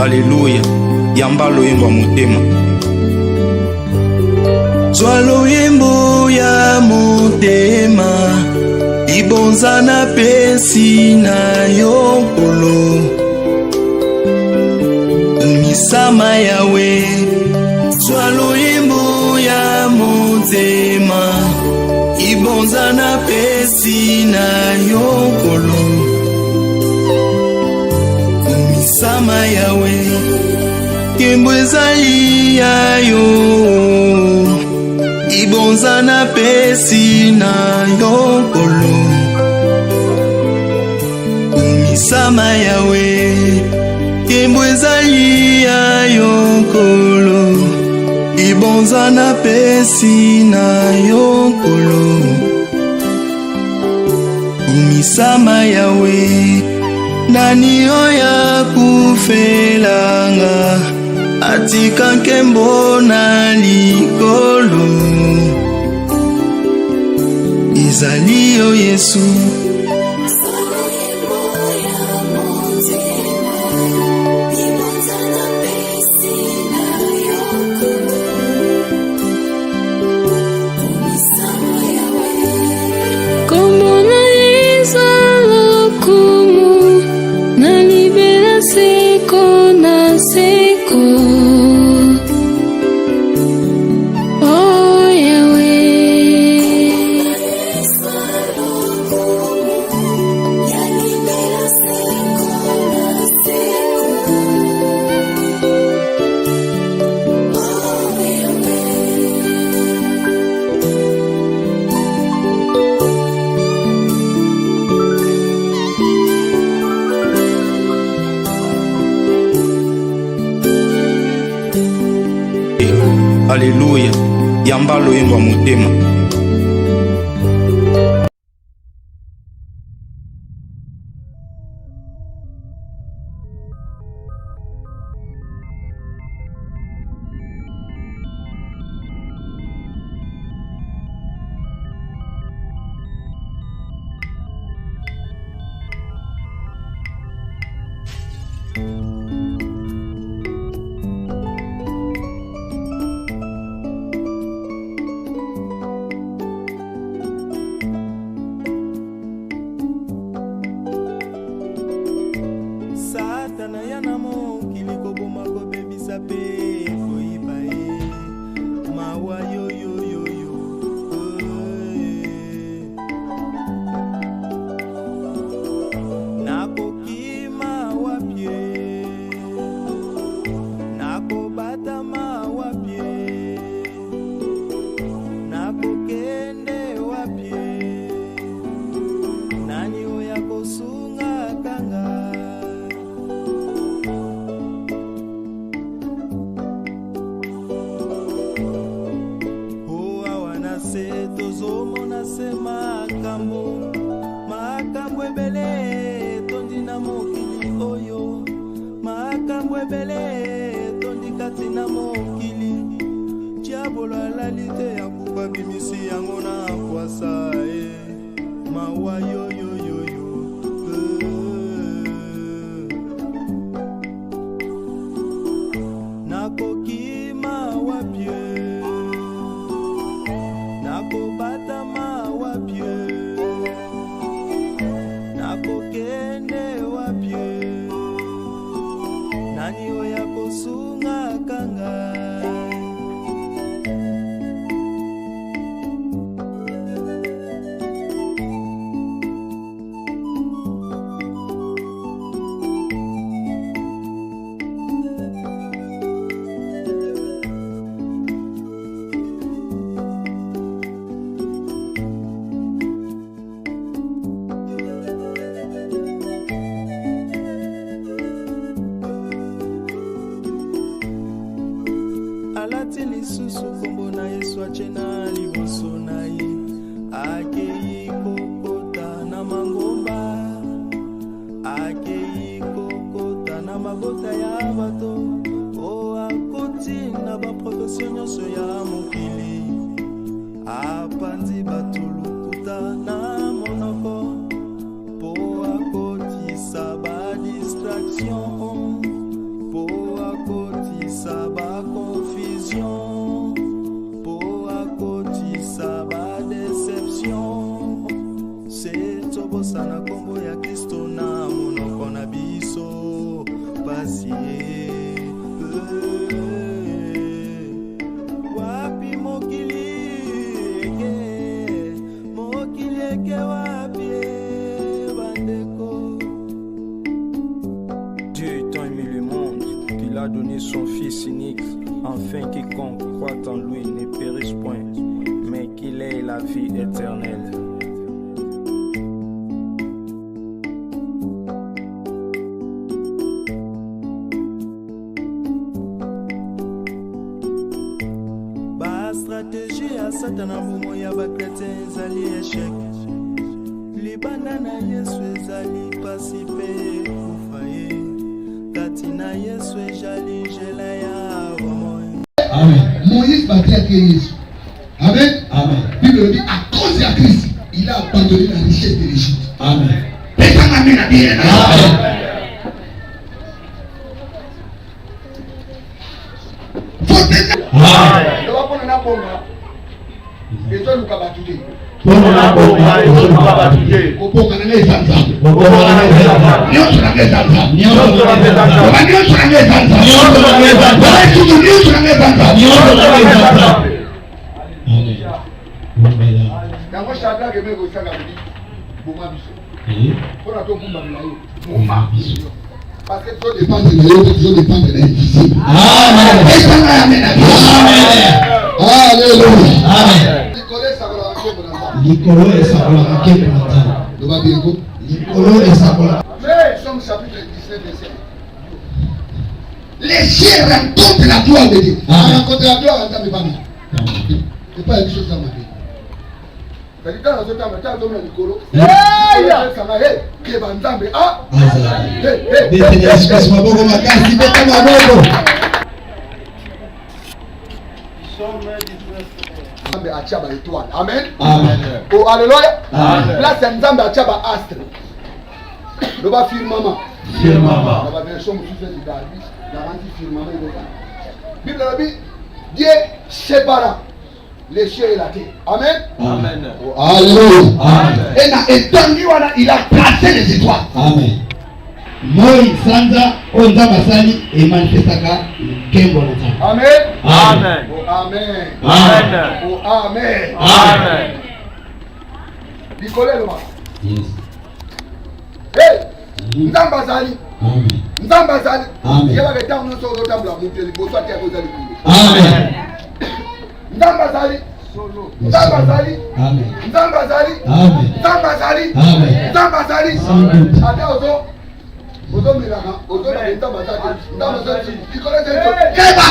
Alléluia. Yamba loyembo ya motema. Zwa loyembo ya motema, libonza na pesi na yo nkolo. Umisama yawe. Zwa loyembo ya motema, libonza na pesi na yo nkolo. Umisama yawe. Kembo ezali ya yo, ibonza na pesi na yo nkolo. Umisama yawe. Kembo ezali ya yo nkolo, ibonza na pesi na yo nkolo. Umisama yawe. Nani oya kufelanga, atika nkembo na likolo. Ezali yo Yesu. Alléluia. Yamba loyembo ya motema. Satana yana mokili koboma kobebisa pe koyiba ye. Mawa yo yo yo yo. Nakoki mawa pie, nakobata mawa pie, nakokende wa pie. Nani oya kosunga kanga. Tozomona se makambo ebele tondi na mokili oyo, makambo ebele tondi kati na mokili. Diabolo alali te ya kubabimisi yango na kwasa mawa yo yo yo yo. Nakoki mawa pie, nakobata mawa pie, nakokende wa pie. Nani oya kosunga kanga. Alati lisusu kombo na Yesu achena liboso na ye. Akei kokota na mangomba, akei kokota na mabota ya bato. O akoti na baprofesio nyonso ya mokili. Apandi batulukuta na monoko, po akotisa ba distraction, po pasi wapi mokili eke wapi bandeko. Dieu tant aimé le monde qu'il a donné son Fils unique, afin quiconque croit en lui ne périsse point, mais qu'il ait la vie éternelle. Stratégie à Satana momo ya bakretien ezali échec. Libanda na Yesu ezali pasi pe kufa ye. Kati na Yesu ezali jela ya bomoi. Amen. Moïse battait avec Jésus. Amen. Amen. Bible dit à cause de Christ, il a abandonné la richesse de l'Égypte. Amen. Personne n'amène à bien. Amen. Parce que tout dépend de l'autre, tout dépend de l'invisible. Amen. Alléluia. Amen. Nicolo et Sakola qui est Nicolo et Sakola. Somme chapitre 19 verset. Les chiens rencontrent la gloire de Dieu. Rencontrent la gloire en tant que famille. C'est pas une chose dans ma vie. Amen. Amen. Oh, alléluia. Là, c'est Nzambe Achaba astre. Le bas firmament. Firmament. La version de David. La rendu firmament. Bible dit Dieu sépara les cieux et la terre. Amen. Amen. Oh, alléluia. Amen. Et na étendu, il a tracé les étoiles. Amen. Moi, Sanda, Onda Basani et Manifestaka, Kembo Nata. Amen. Amen. Oh, amen. Amen. Oh, amen. Amen. Nicolas le mas. Yes. Hey! Nzambazali. Amen. Nzambazali. Amen. Yaba beta on so do tambla muteli bo swati akozali. Amen. Nzambazali. Nzambazali. Amen. Nzambazali. Amen. Nzambazali. Amen. Nzambazali. Ada ozo. Ozo miraka, ozo na nzambazali. Nzambazali. Nicolas le keba.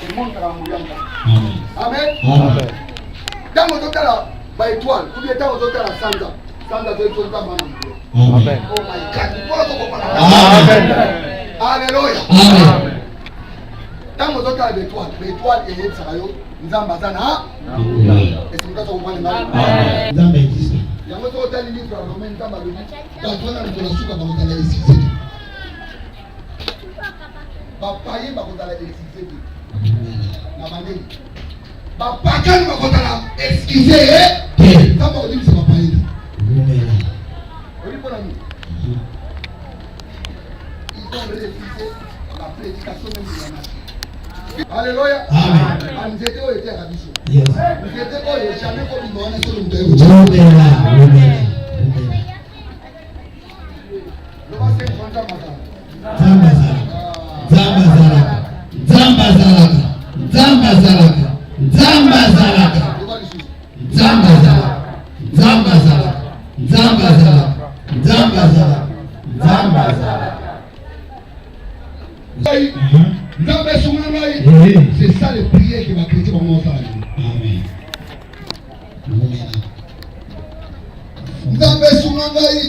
Il montre la muyanga. Amen. Amen. Dans mon hôtel ba étoile, ou bien dans mon hôtel à Sanda. Sanda de tout ça man. Amen. Oh my God. Amen. Alléluia. Amen. Dans mon hôtel d'étoile, l'étoile est sérieux. Nzamba sana. Et c'est ça on va le mal. Nzamba existe. Il y a notre hôtel livre à Romain Nzamba le dit. Dans toi là nous la souka ba hôtel existe. Papa yi ba hôtel existe. Na bandeli. Papa quand ba hôtel existe. Nzamba on dit c'est papa yi. Ils ont réalisé la prédication même de la nation. Alléluia. Amen. Nous étions au éther à Bissou. Yes. Nous étions au jamais comme nous on est sur le terrain. Le passé c'est ça le prière qui va créer pour mon frère. Amen. Nzambe sungangai,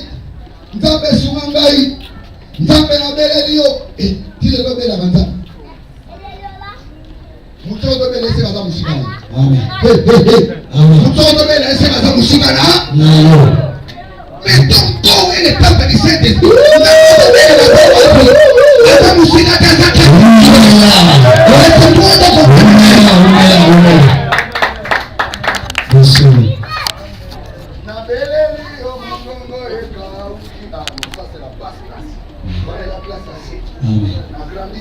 Nzambe sungangai, Nzambe na belelio, et tu le bébé la banda. Muto do bele se baza mushikana. Amen. Amen. Muto do bele se baza mushikana. Non. Mais ton corps est le temple du Saint-Esprit. La musique a des na grandi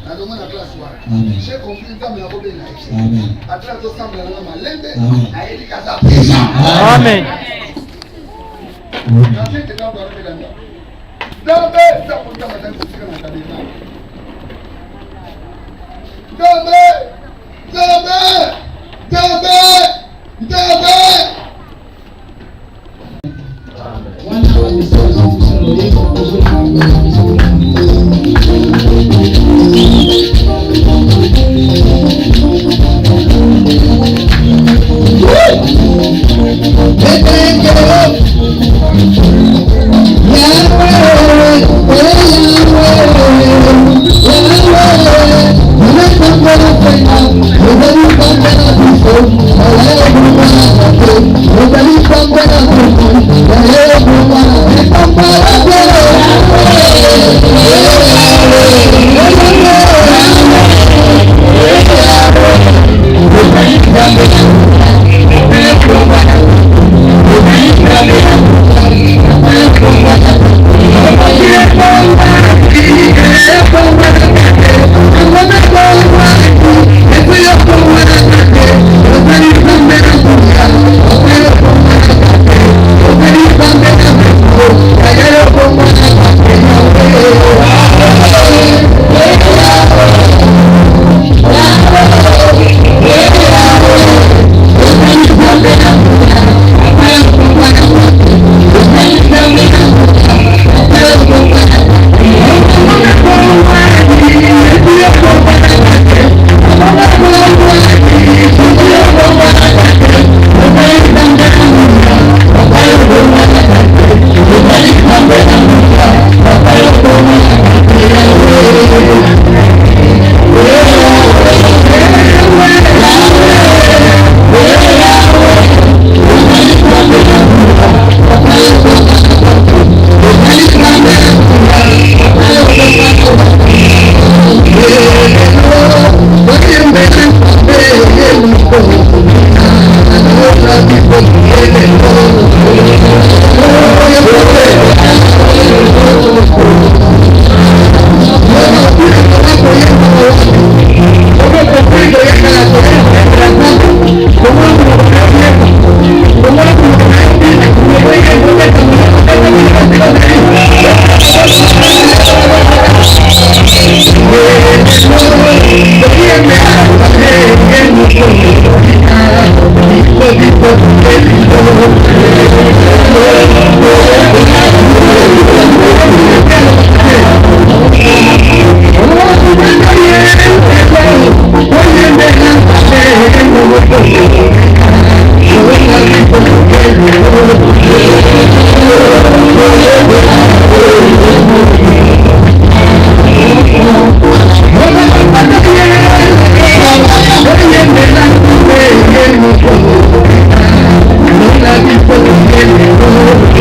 na domo na classe wa j'ai compris ça me la robe na amen atra to sambla na malembe na eli kaza pesa amen na tete na ba robe na Dabe za kuta matani kusika na kabisa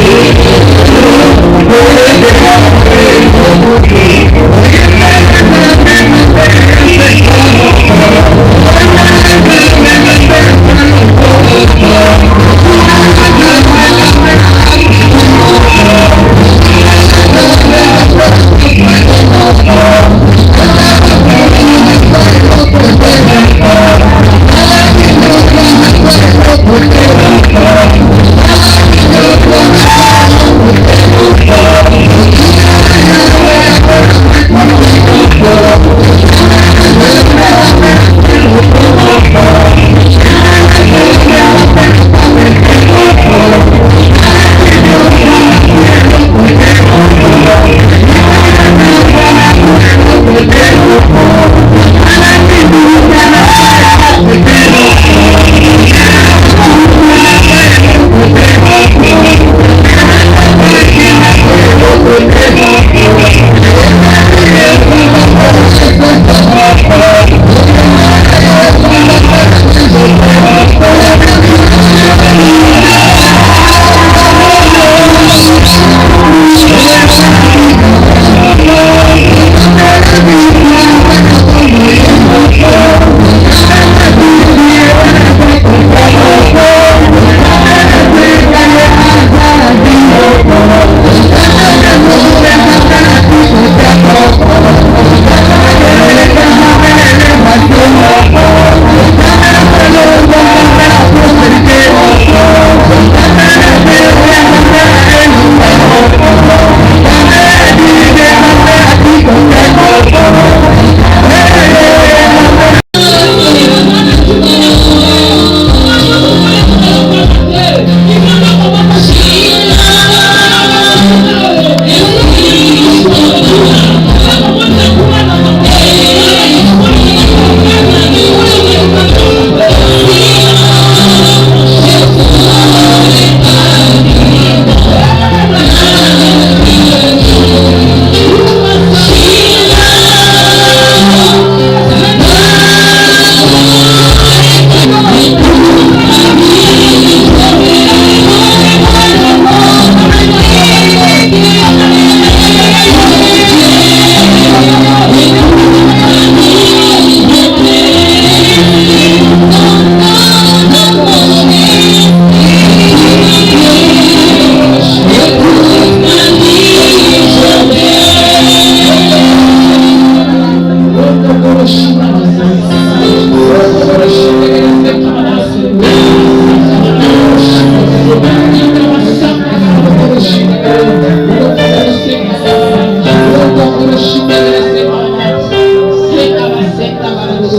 Thank you.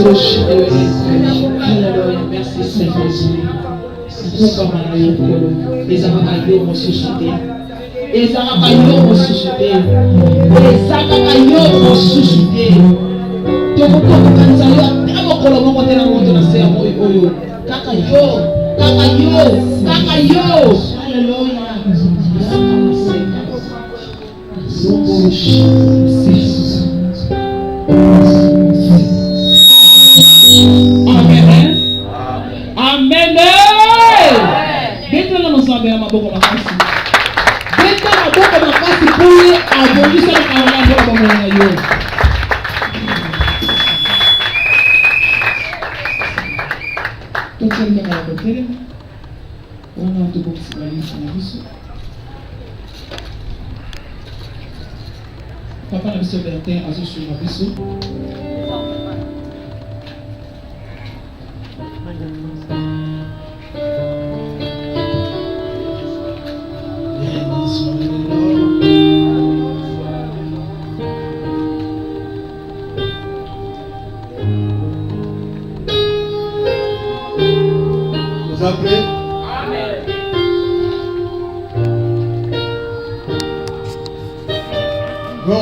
Merci Seigneur Jésus. Les avocats vont se chuter. Les avocats vont se chuter. Les avocats vont se chuter. Amen. Amen. Maintenant, nous sommes à ma boca ma face. Maintenant, ma boca ma face pour abolir ça à la boca ma yo. Donc, c'est le cas de côté. On a tout pour se marier sur la vie. Papa n'a pas sur la terre, à sur la vie. Vous appelez? Amen. Go.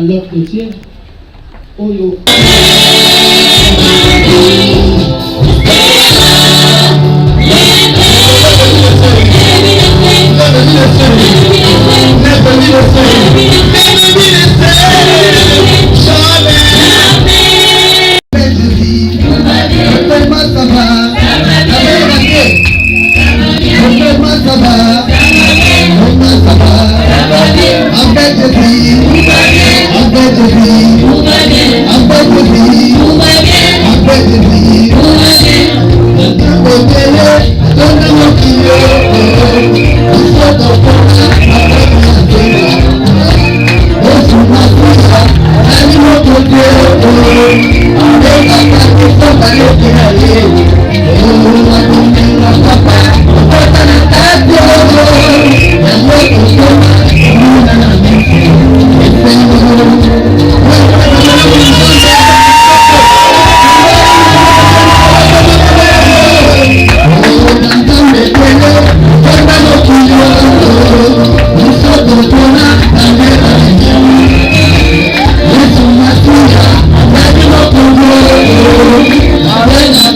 L'ordre de Dieu. Oh yo. Amen.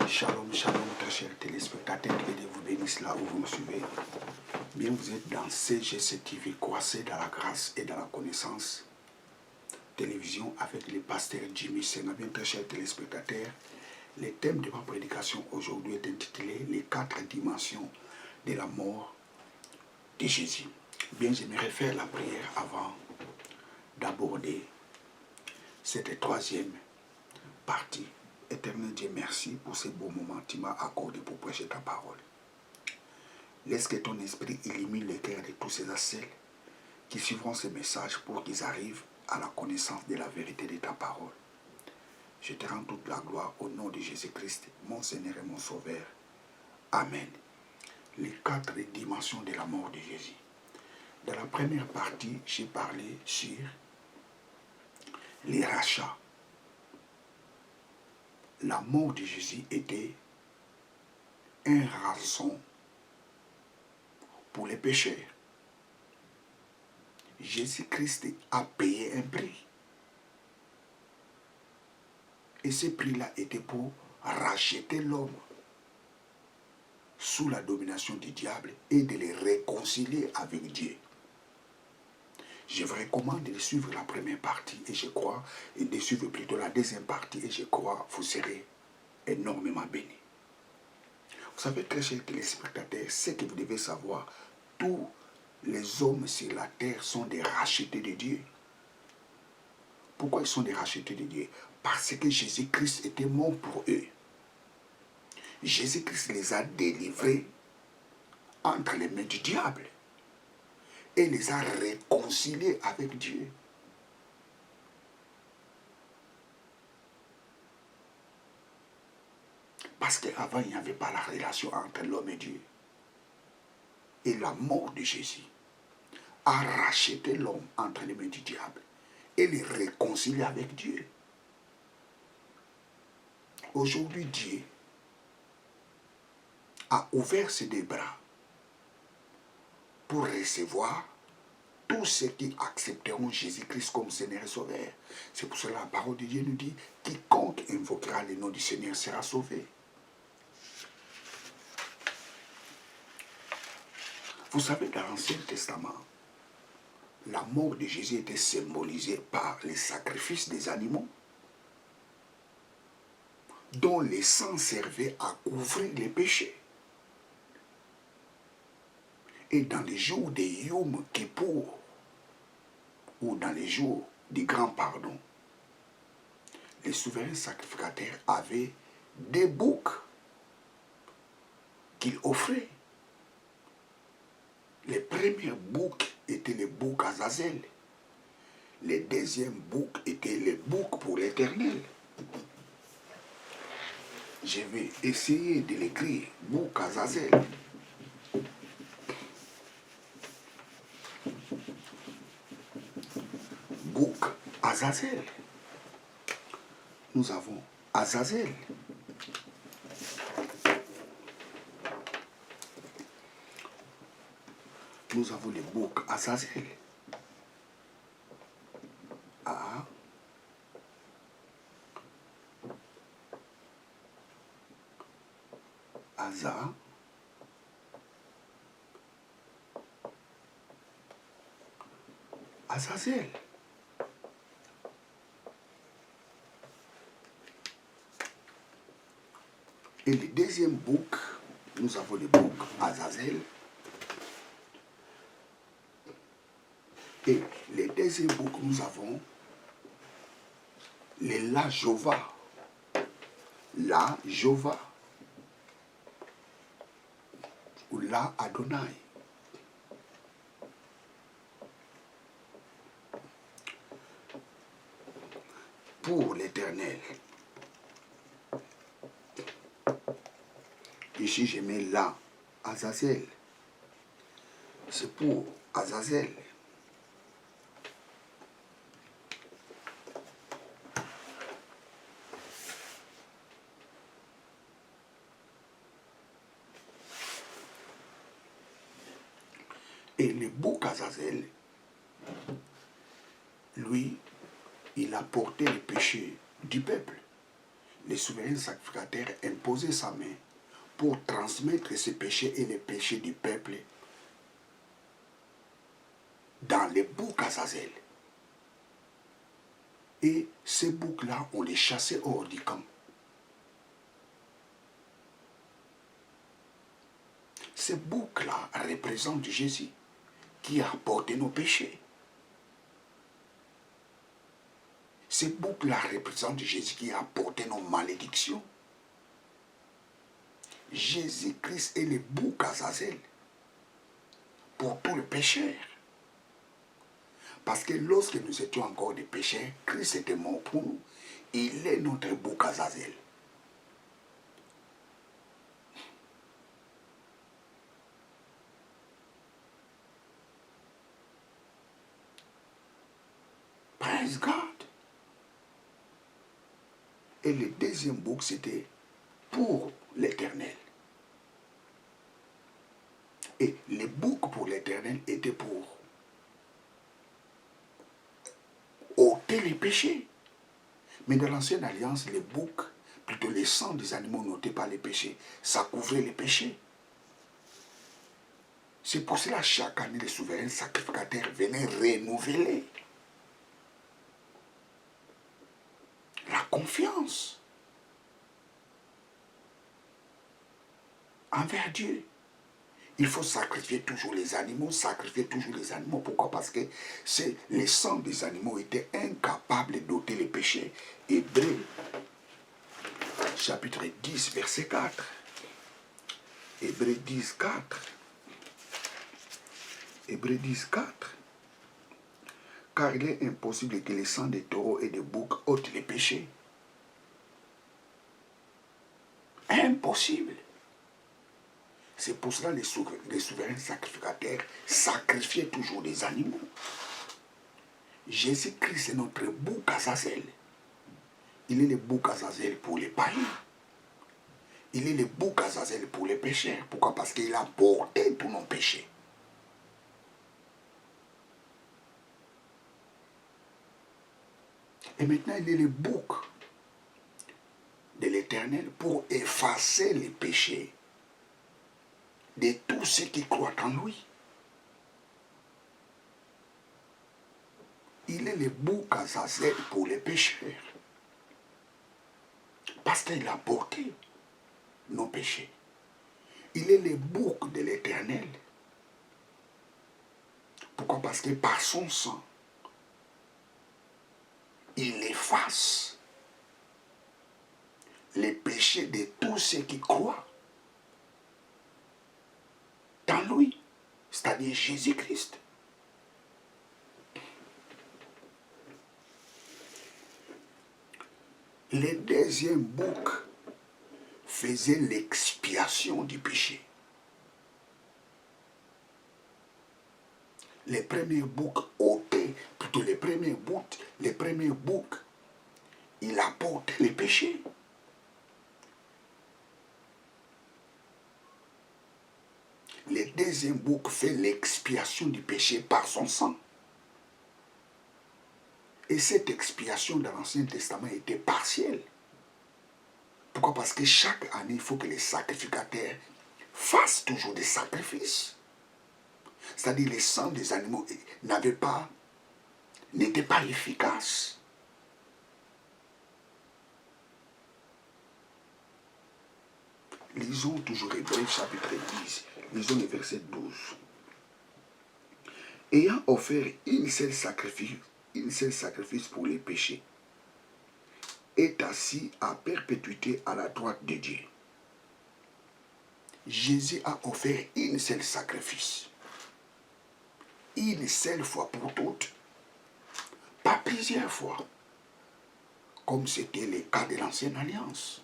Shalom, shalom, très chers téléspectateurs, que Dieu vous bénisse là où vous me suivez. Bien, vous êtes dans CGC TV, croissez dans la grâce et dans la connaissance. Télévision avec le pasteur Jimmy Senga. Bien, très chers téléspectateurs, le thème de ma prédication aujourd'hui est intitulé « Les 4 dimensions de la mort de Jésus ». Bien, j'aimerais faire la prière avant d'aborder cette troisième partie. Éternel Dieu, merci pour ce beau moment que tu m'as accordé pour prêcher ta parole. Laisse que ton esprit illumine les cœurs de tous ces ascelles qui suivront ce message pour qu'ils arrivent à la connaissance de la vérité de ta parole. Je te rends toute la gloire au nom de Jésus-Christ, mon Seigneur et mon Sauveur. Amen. Les 4 dimensions de la mort de Jésus. Dans la première partie, j'ai parlé sur les rachats. La mort de Jésus était un rançon pour les pécheurs. Jésus-Christ a payé un prix. Et ce prix-là était pour racheter l'homme sous la domination du diable et de les réconcilier avec Dieu. Je vous recommande de suivre la première partie et je crois, et de suivre plutôt la deuxième partie et je crois vous serez énormément bénis. Vous savez, très chers téléspectateurs, ce que vous devez savoir, tous les hommes sur la terre sont des rachetés de Dieu. Pourquoi ils sont des rachetés de Dieu? Parce que Jésus-Christ était mort pour eux. Jésus-Christ les a délivrés entre les mains du diable et les a réconciliés avec Dieu. Parce qu'avant, il n'y avait pas la relation entre l'homme et Dieu. Et la mort de Jésus a racheté l'homme entre les mains du diable et les réconcilié avec Dieu. Aujourd'hui, Dieu a ouvert ses deux bras pour recevoir tous ceux qui accepteront Jésus-Christ comme Seigneur et Sauveur. C'est pour cela que la parole de Dieu nous dit « Quiconque invoquera le nom du Seigneur sera sauvé ». Vous savez, dans l'Ancien Testament, la mort de Jésus était symbolisée par les sacrifices des animaux, dont le sang servait à couvrir les péchés. Et dans les jours de Yom Kippour, ou dans les jours du grand pardon, les souverains sacrificateurs avaient des boucs qu'ils offraient. Les premiers boucs étaient les boucs Azazel. Les deuxièmes boucs étaient les boucs pour l'Éternel. Je vais essayer de l'écrire, bouc Azazel. Bouc Azazel. Nous avons Azazel. Nous avons les boucs Azazel. A. Aza. Azazel. Et le deuxième bouc, nous avons le bouc Azazel. Et le deuxième bouc, nous avons les La Jova. La Jova. Ou La Adonai. pour l'Éternel. Ici, je mets là, Azazel. C'est pour Azazel. Et le bouc Azazel, lui, il a porté le péché du peuple. Le souverain sacrificateur imposait sa main pour transmettre ses péchés et les péchés du peuple dans les boucs Azazel. Et ces boucs-là, on les chassait hors du camp. Ces boucs-là représentent Jésus qui a porté nos péchés. Ces boucs-là représentent Jésus qui a porté nos malédictions. Jésus-Christ est le bouc Azazel pour tous les pécheurs. Parce que lorsque nous étions encore des pécheurs, Christ était mort pour nous. Il est notre bouc Azazel. Praise God. Et le deuxième bouc, c'était pour l'Éternel. Et les boucs pour l'Éternel étaient pour ôter les péchés. Mais dans l'ancienne alliance, les boucs, plutôt les sangs des animaux n'ôtaient pas les péchés. Ça couvrait les péchés. C'est pour cela chaque année, les souverains sacrificateurs venaient renouveler la confiance envers Dieu. Il faut sacrifier toujours les animaux, Pourquoi? Parce que les sangs des animaux étaient incapables d'ôter les péchés. Hébreux, chapitre 10, verset 4. Hébreux 10, 4. Hébreux 10, 4. Car il est impossible que les sangs des taureaux et des boucs ôtent les péchés. Impossible. C'est pour cela que les souverains sacrificateurs sacrifiaient toujours des animaux. Jésus-Christ est notre bouc Azazel. Il est le bouc Azazel pour les païens. Il est le bouc Azazel pour les pécheurs. Pourquoi? Parce qu'il a porté tous nos péchés. Et maintenant, il est le bouc de l'Éternel pour effacer les péchés de tous ceux qui croient en lui. Il est le bouc Azazel pour les pécheurs. Parce qu'il a porté nos péchés. Il est le bouc de l'Éternel. Pourquoi? Parce que par son sang, il efface les péchés de tous ceux qui croient dans lui, c'est-à-dire Jésus-Christ. Le deuxième bouc faisait l'expiation du péché. Les premiers boucs ôtaient, plutôt les premiers boucs, il apportait les péchés. Le deuxième bouc fait l'expiation du péché par son sang. Et cette expiation dans l'Ancien Testament était partielle. Pourquoi? Parce que chaque année, il faut que les sacrificateurs fassent toujours des sacrifices. C'est-à-dire les sangs des animaux n'étaient pas efficaces. Lisons toujours Hébreux chapitre 10, lisons le verset 12. Ayant offert un seul sacrifice pour les péchés, est assis à perpétuité à la droite de Dieu. Jésus a offert un seul sacrifice. Une seule fois pour toutes, pas plusieurs fois, comme c'était le cas de l'Ancienne Alliance.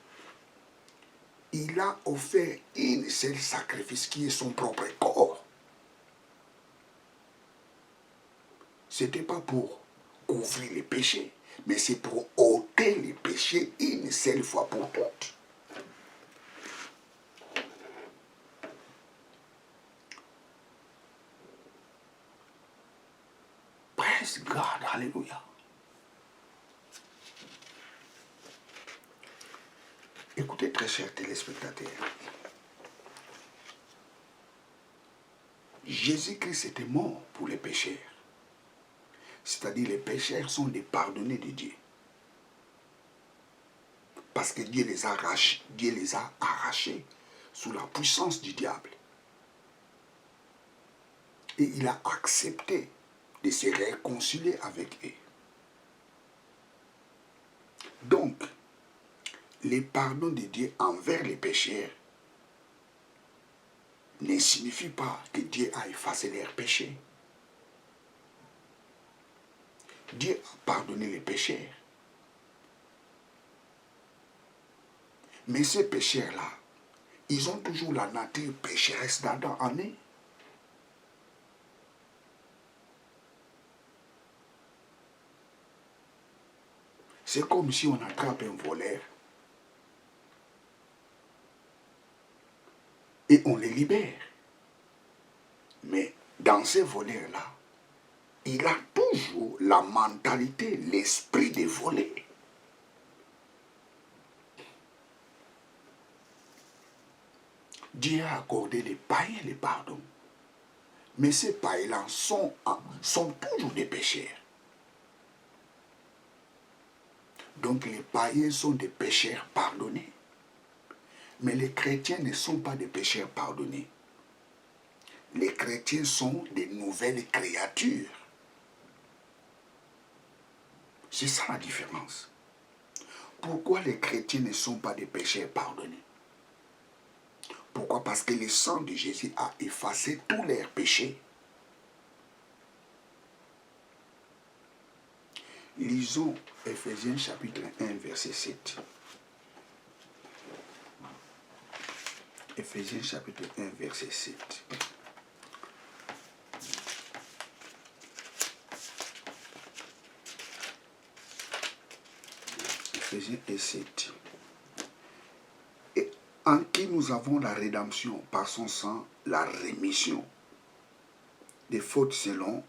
Il a offert un seul sacrifice qui est son propre corps. Ce n'était pas pour couvrir les péchés, mais c'est pour ôter les péchés une seule fois pour toutes. Praise God, hallelujah. Écoutez, très chers téléspectateurs, Jésus-Christ était mort pour les pécheurs. C'est-à-dire les pécheurs sont des pardonnés de Dieu. Parce que Dieu les a arrachés sous la puissance du diable. Et il a accepté de se réconcilier avec eux. Donc, le pardon de Dieu envers les pécheurs ne signifie pas que Dieu a effacé leurs péchés. Dieu a pardonné les pécheurs. Mais ces pécheurs-là, ils ont toujours la nature pécheresse d'Adam en eux. C'est comme si on attrape un voleur et on les libère. Mais dans ces voleurs-là, il a toujours la mentalité, l'esprit de voler. Dieu a accordé les païens le pardon. Mais ces païens-là sont toujours des pécheurs. Donc les païens sont des pécheurs pardonnés. Mais les chrétiens ne sont pas des pécheurs pardonnés. Les chrétiens sont des nouvelles créatures. C'est ça la différence. Pourquoi les chrétiens ne sont pas des pécheurs pardonnés? Pourquoi? Parce que le sang de Jésus a effacé tous leurs péchés. Lisons Ephésiens chapitre 1, verset 7. Ephésiens chapitre 1, verset 7. Ephésiens 1, 7. Et en qui nous avons la rédemption par son sang, la rémission des fautes selon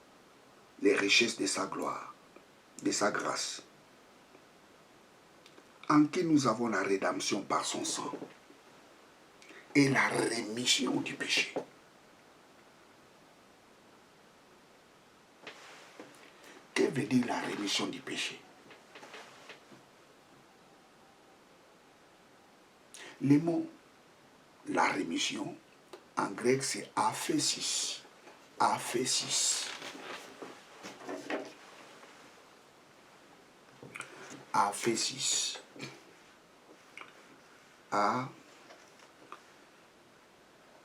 les richesses de sa gloire, de sa grâce. En qui nous avons la rédemption par son sang et la rémission du péché. Que veut dire la rémission du péché? Le mot la rémission en grec c'est aphésis. Aphésis. Aphésis.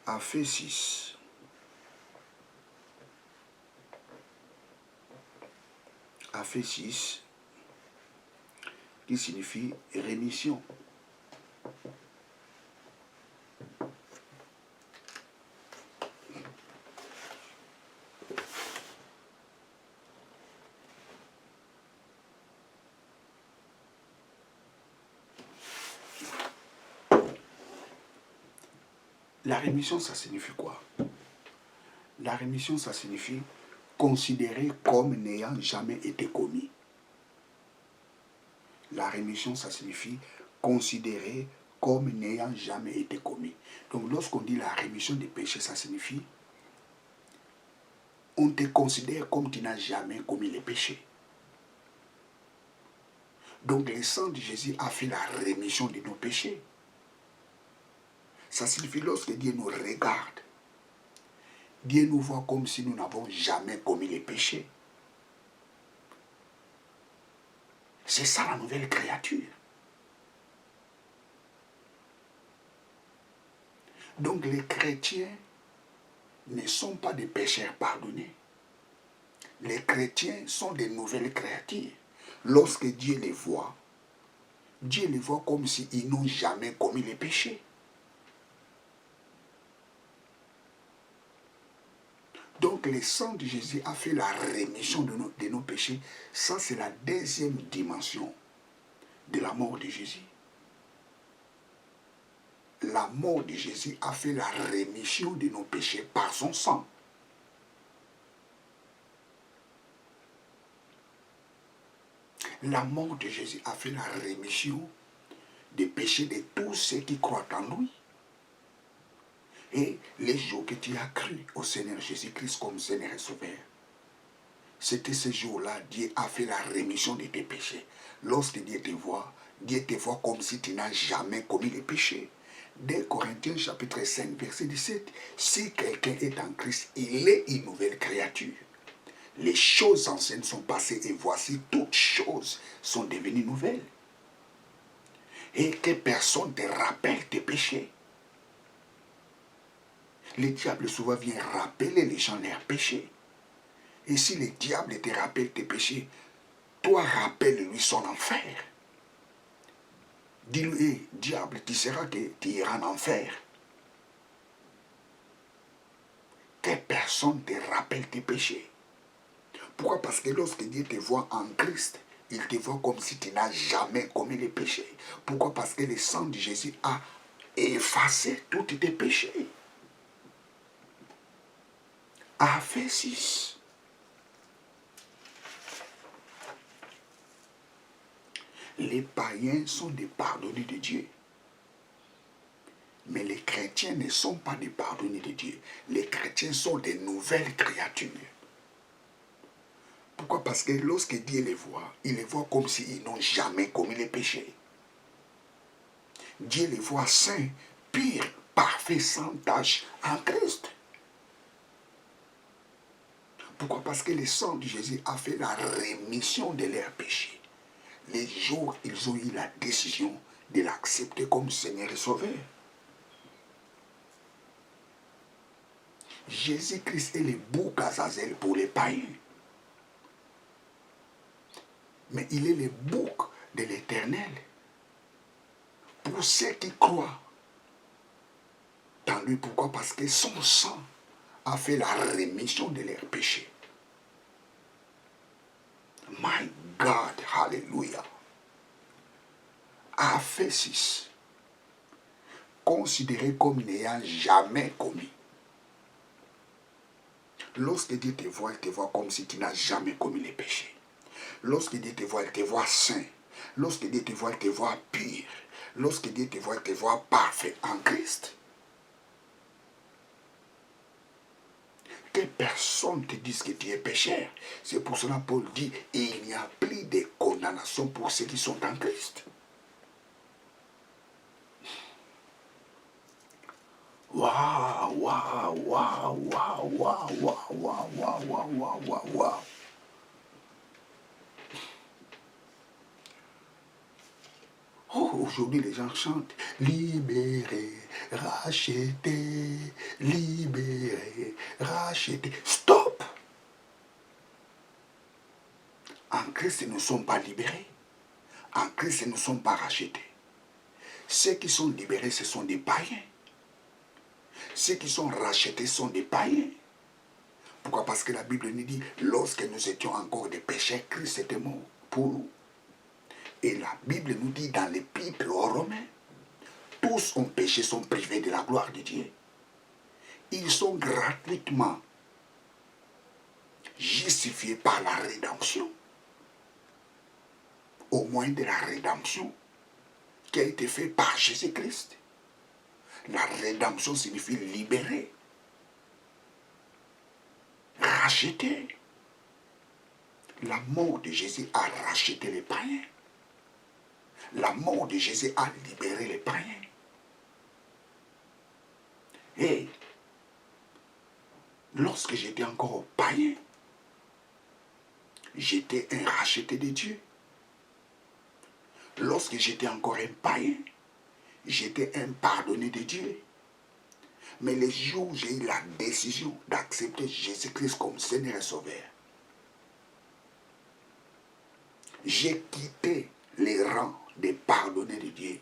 Aphésis. Aphésis qui signifie rémission. La rémission, ça signifie quoi? La rémission, ça signifie considérer comme n'ayant jamais été commis. La rémission, ça signifie considérer comme n'ayant jamais été commis. Donc, lorsqu'on dit la rémission des péchés, ça signifie on te considère comme tu n'as jamais commis les péchés. Donc, le sang de Jésus a fait la rémission de nos péchés. Ça signifie lorsque Dieu nous regarde, Dieu nous voit comme si nous n'avons jamais commis les péchés. C'est ça la nouvelle créature. Donc les chrétiens ne sont pas des pécheurs pardonnés. Les chrétiens sont des nouvelles créatures. Lorsque Dieu les voit, Dieu les voit comme s'ils n'ont jamais commis les péchés. Donc le sang de Jésus a fait la rémission de nos péchés. Ça, c'est la deuxième dimension de la mort de Jésus. La mort de Jésus a fait la rémission de nos péchés par son sang. La mort de Jésus a fait la rémission des péchés de tous ceux qui croient en lui. Et les jours que tu as cru au Seigneur Jésus-Christ comme Seigneur et Sauveur, c'était ce jour-là, Dieu a fait la rémission de tes péchés. Lorsque Dieu te voit comme si tu n'as jamais commis les péchés. 2 Corinthiens chapitre 5, verset 17, si quelqu'un est en Christ, il est une nouvelle créature. Les choses anciennes sont passées et voici toutes choses sont devenues nouvelles. Et que personne ne te rappelle tes péchés. Le diable souvent vient rappeler les gens leurs péchés. Et si le diable te rappelle tes péchés, toi rappelle-lui son enfer. Dis-lui, hey, diable, tu sauras que tu iras en enfer. Que personne ne te rappelle tes péchés. Pourquoi? Parce que lorsque Dieu te voit en Christ, il te voit comme si tu n'as jamais commis les péchés. Pourquoi? Parce que le sang de Jésus a effacé tous tes péchés. Afin 6. Les païens sont des pardonnés de Dieu. Mais les chrétiens ne sont pas des pardonnés de Dieu. Les chrétiens sont des nouvelles créatures. Pourquoi? Parce que lorsque Dieu les voit, il les voit comme s'ils n'ont jamais commis les péchés. Dieu les voit saints, purs, parfaits, sans tache en Christ. Pourquoi? Parce que le sang de Jésus a fait la rémission de leurs péchés. Les jours, ils ont eu la décision de l'accepter comme Seigneur et Sauveur. Jésus-Christ est le bouc Azazel pour les païens. Mais il est le bouc de l'Éternel pour ceux qui croient dans lui. Pourquoi? Parce que son sang a fait la rémission de leurs péchés. My God, hallelujah. Afin 6. Considéré comme n'ayant jamais commis. Lorsque Dieu te voit, il te voit comme si tu n'as jamais commis les péchés. Lorsque Dieu te voit, il te voit saint. Lorsque Dieu te voit, il te voit pur. Lorsque Dieu te voit, il te voit parfait en Christ. Que personne te dise que tu es pécheur. C'est pour cela que Paul dit, il n'y a plus de condamnation pour ceux qui sont en Christ. Waouh, waouh, waouh, waouh, waouh, waouh, waouh, waouh, waouh, waouh, waouh. Oh, aujourd'hui, les gens chantent libéré, racheté, libéré, racheté. Stop! En Christ, nous ne sommes pas libérés. En Christ, nous ne sommes pas rachetés. Ceux qui sont libérés, ce sont des païens. Ceux qui sont rachetés sont des païens. Pourquoi? Parce que la Bible nous dit, lorsque nous étions encore des pécheurs, Christ était mort pour nous. Et la Bible nous dit dans l'Épître aux Romains, tous ont péché, sont privés de la gloire de Dieu. Ils sont gratuitement justifiés par la rédemption. Au moins de la rédemption qui a été faite par Jésus-Christ. La rédemption signifie libérer, racheter. La mort de Jésus a racheté les païens. La mort de Jésus a libéré les païens. Et lorsque j'étais encore païen, j'étais un racheté de Dieu. Lorsque j'étais encore un païen, j'étais un pardonné de Dieu. Mais les jours où j'ai eu la décision d'accepter Jésus-Christ comme Seigneur et Sauveur, j'ai quitté les rangs de pardonner de Dieu.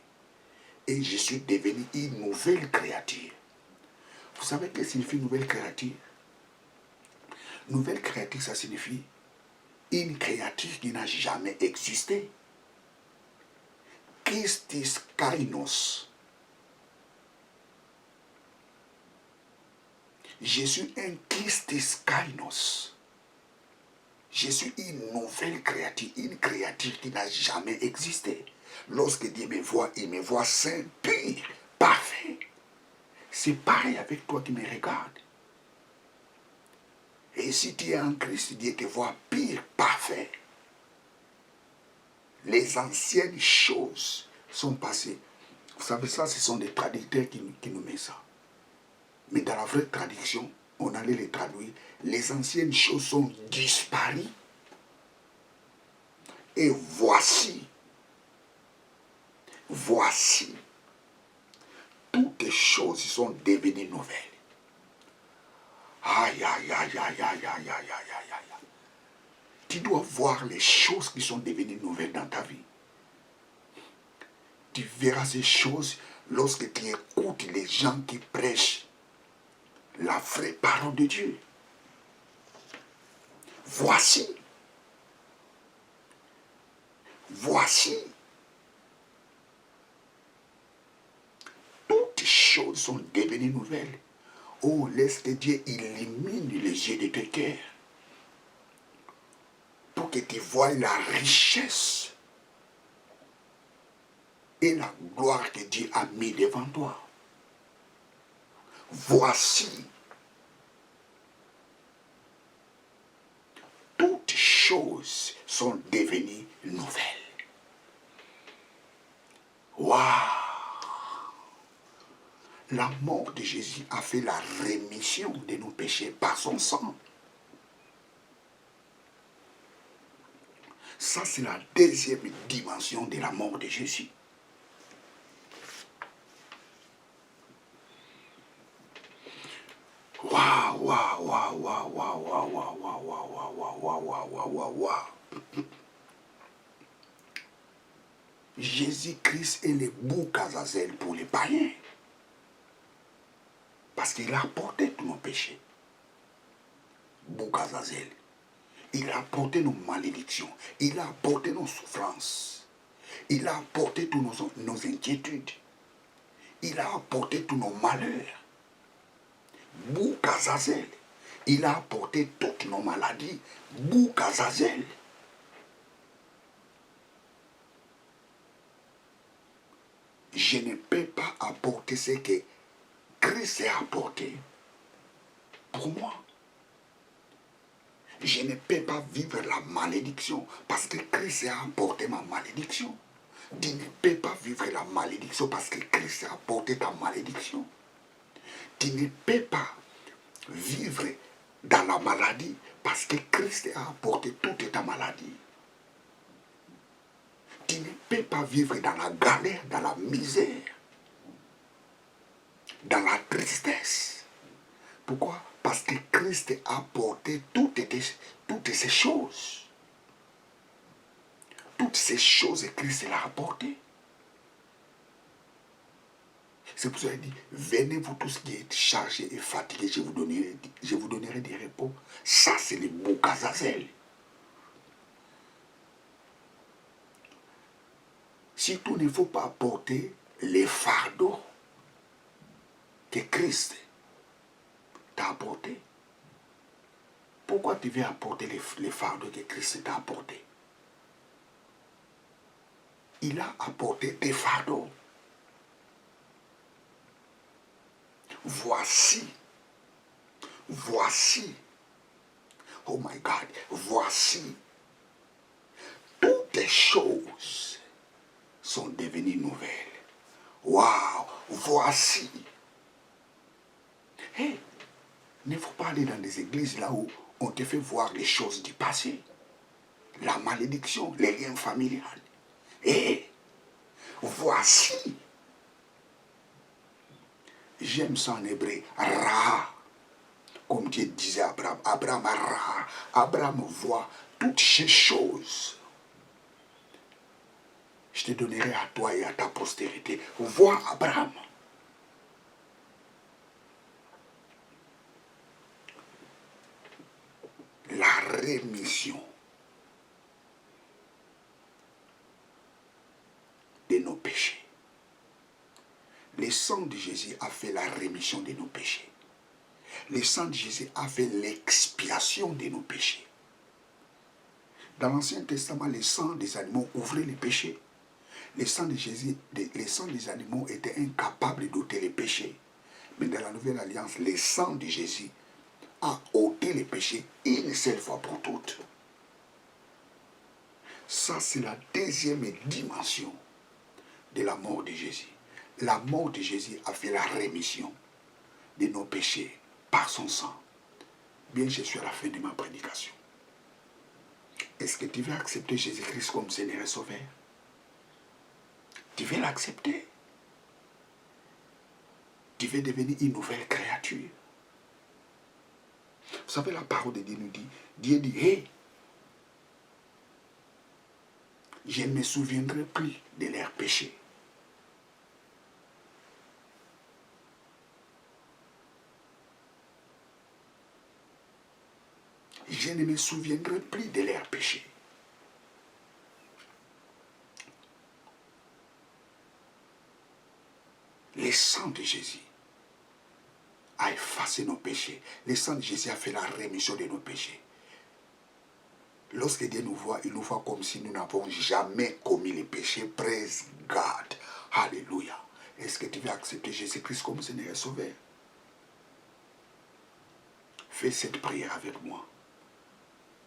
Et je suis devenu une nouvelle créature. Vous savez ce que signifie nouvelle créature? Nouvelle créature, ça signifie une créature qui n'a jamais existé. Christus kainos. Je suis un Christus kainos. Je suis une nouvelle créature qui n'a jamais existé. Lorsque Dieu me voit, il me voit saint, pur, parfait. C'est pareil avec toi qui me regarde. Et si tu es en Christ, Dieu te voit pur, parfait. Les anciennes choses sont passées. Vous savez ça, ce sont des traducteurs qui nous mettent ça. Mais dans la vraie traduction, on allait les traduire. Les anciennes choses sont disparues. Et voici, toutes les choses sont devenues nouvelles. Aïe, aïe, aïe, aïe, aïe, aïe, aïe, aïe, aïe, aïe. Tu dois voir les choses qui sont devenues nouvelles dans ta vie. Tu verras ces choses lorsque tu écoutes les gens qui prêchent la vraie parole de Dieu. Voici. Toutes choses sont devenues nouvelles. Oh, laisse que Dieu illumine les yeux de tes cœurs pour que tu vois la richesse et la gloire que Dieu a mis devant toi. Voici. Toutes choses sont devenues nouvelles. Waouh! La mort de Jésus a fait la rémission de nos péchés par son sang. Ça, c'est la deuxième dimension de la mort de Jésus. Waouh, waouh, waouh, waouh, waouh, waouh, waouh, waouh, waouh, waouh, waouh, waouh, waouh, waouh. Jésus-Christ est le bouc Azazel pour les païens. Parce qu'il a porté tous nos péchés. Bouc Azazel. Il a porté nos malédictions. Il a porté nos souffrances. Il a porté toutes nos inquiétudes. Il a porté tous nos malheurs. Bouc Azazel. Il a porté toutes nos maladies. Bouc Azazel. Je ne peux pas apporter ce que Christ a apporté pour moi. Je ne peux pas vivre la malédiction parce que Christ a apporté ma malédiction. Tu ne peux pas vivre la malédiction parce que Christ a apporté ta malédiction. Tu ne peux pas vivre dans la maladie parce que Christ a apporté toute ta maladie. Tu ne peux pas vivre dans la galère, dans la misère, dans la tristesse. Pourquoi? Parce que Christ a apporté toutes ces choses. Toutes ces choses, Christ l'a apporté. C'est pour ça qu'il dit, venez vous tous qui êtes chargés et fatigués, je vous donnerai des repos. Ça, c'est le bouc Azazel. Surtout, il ne faut pas porter les fardeaux que Christ t'a apporté. Pourquoi tu veux apporter les fardeaux que Christ t'a apporté? Il a apporté des fardeaux. Voici, oh my God, voici, toutes les choses sont devenues nouvelles. Waouh, voici. Hey, il ne faut pas aller dans des églises là où on te fait voir les choses du passé. La malédiction, les liens familiaux. Hey, voici. J'aime ça en hébreu, Ra. Comme Dieu disait à Abraham, Abraham a Ra. Abraham voit toutes ces choses. je te donnerai à toi et à ta postérité. Vois Abraham. La rémission de nos péchés. Le sang de Jésus a fait la rémission de nos péchés. Le sang de Jésus a fait l'expiation de nos péchés. Dans l'Ancien Testament, le sang des animaux ouvrait les péchés. Le sang de Jésus, le sang des animaux était incapable d'ôter les péchés. Mais dans la Nouvelle Alliance, le sang de Jésus a ôté les péchés une seule fois pour toutes. Ça, c'est la deuxième dimension de la mort de Jésus. La mort de Jésus a fait la rémission de nos péchés par son sang. Bien, je suis à la fin de ma prédication. Est-ce que tu veux accepter Jésus-Christ comme Seigneur et Sauveur? Tu veux l'accepter? Tu veux devenir une nouvelle créature? Vous savez, la parole de Dieu nous dit, Dieu dit, hey, je ne me souviendrai plus de leurs péchés. Je ne me souviendrai plus de leurs péchés. Le sang de Jésus a effacé nos péchés. Le sang de Jésus a fait la rémission de nos péchés. Lorsque Dieu nous voit, il nous voit comme si nous n'avons jamais commis les péchés. Praise God. Alléluia. Est-ce que tu veux accepter Jésus-Christ comme Seigneur et Sauveur? Fais cette prière avec moi.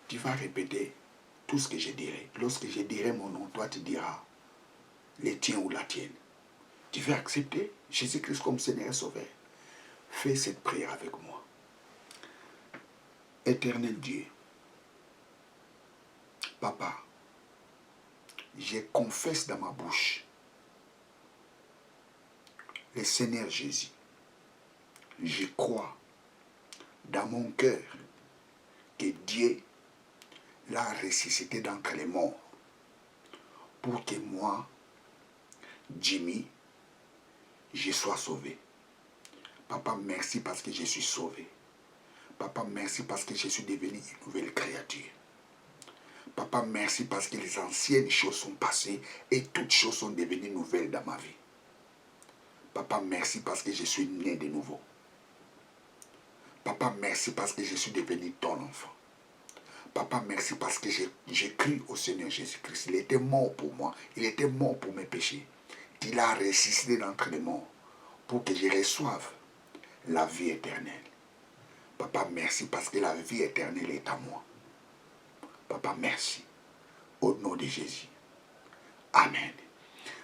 Tu vas répéter tout ce que je dirai. Lorsque je dirai mon nom, toi tu diras le tien ou la tienne. Tu veux accepter Jésus-Christ comme Seigneur et Sauveur? Fais cette prière avec moi. Éternel Dieu, Papa, je confesse dans ma bouche le Seigneur Jésus. Je crois dans mon cœur que Dieu l'a ressuscité d'entre les morts pour que moi, Jimmy, je sois sauvé. Papa, merci parce que je suis sauvé. Papa, merci parce que je suis devenu une nouvelle créature. Papa, merci parce que les anciennes choses sont passées et toutes choses sont devenues nouvelles dans ma vie. Papa, merci parce que je suis né de nouveau. Papa, merci parce que je suis devenu ton enfant. Papa, merci parce que j'ai cru au Seigneur Jésus-Christ. Il était mort pour moi. Il était mort pour mes péchés. Il a ressuscité d'entre les morts pour que je reçoive la vie éternelle. Papa, merci parce que la vie éternelle est à moi. Papa, merci. Au nom de Jésus. Amen.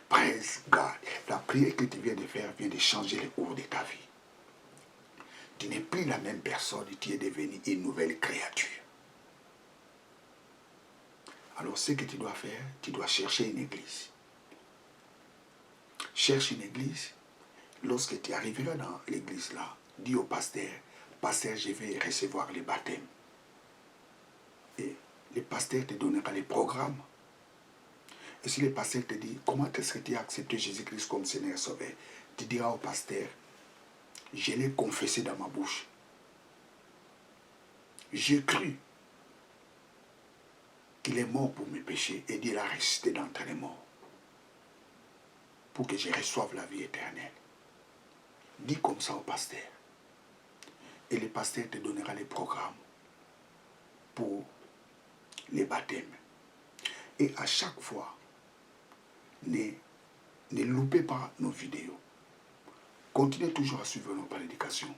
Praise God. La prière que tu viens de faire vient de changer le cours de ta vie. Tu n'es plus la même personne, tu es devenu une nouvelle créature. Alors ce que tu dois faire, tu dois chercher une église. Cherche une église. Lorsque tu arriveras dans l'église là, dis au pasteur, pasteur, je vais recevoir les baptêmes. Et le pasteur te donnera les programmes. Et si le pasteur te dit, comment est-ce que tu as accepté Jésus-Christ comme Seigneur et Sauveur, tu diras au pasteur, je l'ai confessé dans ma bouche. J'ai cru qu'il est mort pour mes péchés et Dieu l'a ressuscité d'entre les morts pour que je reçoive la vie éternelle. Dis comme ça au pasteur. Et le pasteur te donnera les programmes pour les baptêmes. Et à chaque fois, ne loupez pas nos vidéos. Continuez toujours à suivre nos prédications.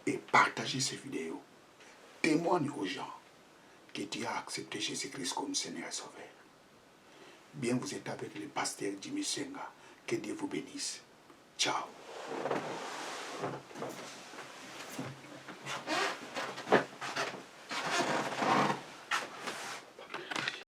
Et partagez ces vidéos. Témoigne aux gens que tu as accepté Jésus-Christ comme Seigneur et Sauveur. Bien, vous êtes avec le pasteur Jimmy Senga. Que Dieu vous bénisse. Ciao.